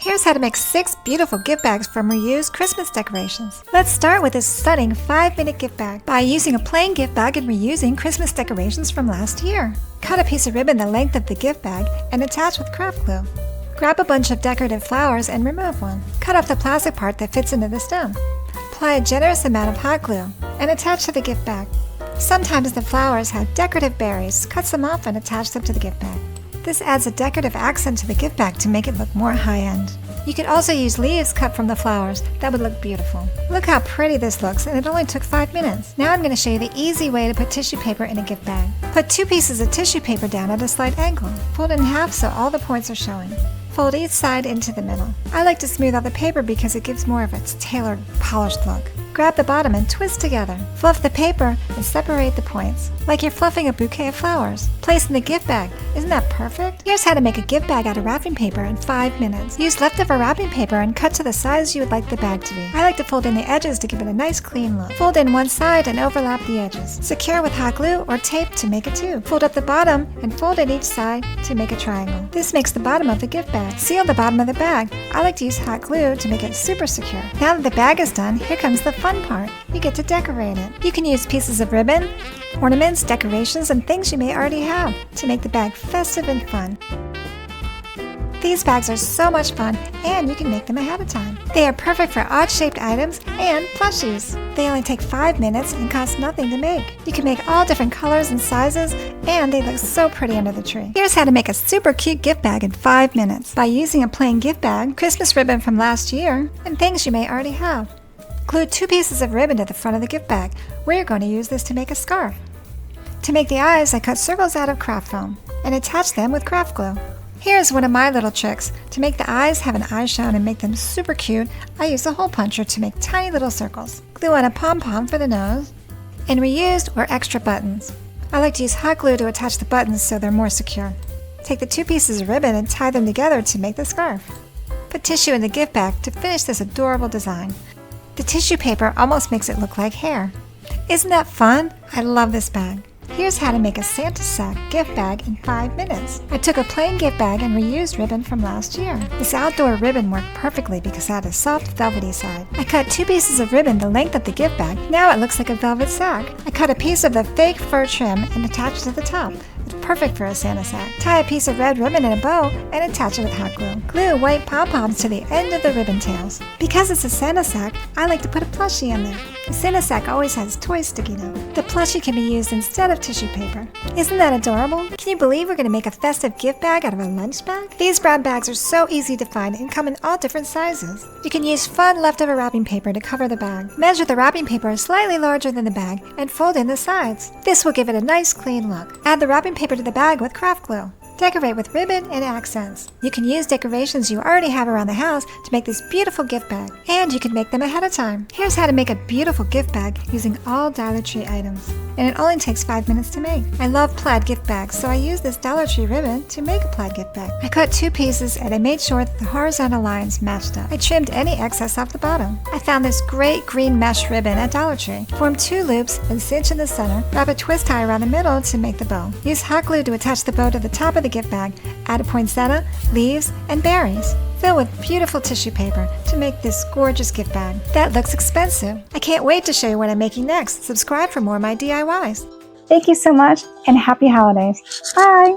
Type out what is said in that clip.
Here's how to make 6 beautiful gift bags from reused Christmas decorations. Let's start with this stunning 5-minute gift bag by using a plain gift bag and reusing Christmas decorations from last year. Cut a piece of ribbon the length of the gift bag and attach with craft glue. Grab a bunch of decorative flowers and remove one. Cut off the plastic part that fits into the stem. Apply a generous amount of hot glue and attach to the gift bag. Sometimes the flowers have decorative berries. Cut some off and attach them to the gift bag. This adds a decorative accent to the gift bag to make it look more high-end. You could also use leaves cut from the flowers. That would look beautiful. Look how pretty this looks, and it only took 5 minutes. Now I'm going to show you the easy way to put tissue paper in a gift bag. Put 2 pieces of tissue paper down at a slight angle. Fold it in half so all the points are showing. Fold each side into the middle. I like to smooth out the paper because it gives more of its tailored, polished look. Grab the bottom and twist together. Fluff the paper and separate the points, like you're fluffing a bouquet of flowers. Place in the gift bag. Isn't that perfect? Here's how to make a gift bag out of wrapping paper in 5 minutes. Use leftover wrapping paper and cut to the size you would like the bag to be. I like to fold in the edges to give it a nice clean look. Fold in one side and overlap the edges. Secure with hot glue or tape to make a tube. Fold up the bottom and fold in each side to make a triangle. This makes the bottom of the gift bag. Seal the bottom of the bag. I like to use hot glue to make it super secure. Now that the bag is done, here comes the fun part. You get to decorate it. You can use pieces of ribbon, ornaments, decorations, and things you may already have to make the bag festive and fun. These bags are so much fun, and you can make them ahead of time. They are perfect for odd-shaped items and plushies. They only take 5 minutes and cost nothing to make. You can make all different colors and sizes, and they look so pretty under the tree. Here's how to make a super cute gift bag in 5 minutes by using a plain gift bag, Christmas ribbon from last year, and things you may already have. Glue 2 pieces of ribbon to the front of the gift bag. We're going to use this to make a scarf. To make the eyes, I cut circles out of craft foam and attach them with craft glue. Here's one of my little tricks. To make the eyes have an eye shine and make them super cute, I use a hole puncher to make tiny little circles. Glue on a pom-pom for the nose, and reused or extra buttons. I like to use hot glue to attach the buttons so they're more secure. Take the 2 pieces of ribbon and tie them together to make the scarf. Put tissue in the gift bag to finish this adorable design. The tissue paper almost makes it look like hair. Isn't that fun? I love this bag. Here's how to make a Santa sack gift bag in 5 minutes. I took a plain gift bag and reused ribbon from last year. This outdoor ribbon worked perfectly because it had a soft velvety side. I cut 2 pieces of ribbon the length of the gift bag. Now it looks like a velvet sack. I cut a piece of the fake fur trim and attached to the top. It's perfect for a Santa sack. Tie a piece of red ribbon in a bow and attach it with hot glue. Glue white pom-poms to the end of the ribbon tails. Because it's a Santa sack, I like to put a plushie in there. The Santa sack always has toys sticking out. The plushie can be used instead of tissue paper. Isn't that adorable? Can you believe we're going to make a festive gift bag out of a lunch bag? These brown bags are so easy to find and come in all different sizes. You can use fun leftover wrapping paper to cover the bag. Measure the wrapping paper slightly larger than the bag and fold in the sides. This will give it a nice clean look. Add the wrapping paper to the bag with craft glue. Decorate with ribbon and accents. You can use decorations you already have around the house to make this beautiful gift bag, and you can make them ahead of time. Here's how to make a beautiful gift bag using all Dollar Tree items, and it only takes 5 minutes to make. I love plaid gift bags, so I used this Dollar Tree ribbon to make a plaid gift bag. I cut 2 pieces and I made sure that the horizontal lines matched up. I trimmed any excess off the bottom. I found this great green mesh ribbon at Dollar Tree. Form 2 loops and cinch in the center. Wrap a twist tie around the middle to make the bow. Use hot glue to attach the bow to the top of the gift bag. Add a poinsettia, leaves, and berries. Fill with beautiful tissue paper to make this gorgeous gift bag. That looks expensive. I can't wait to show you what I'm making next. Subscribe for more of my DIYs. Thank you so much and happy holidays. Bye!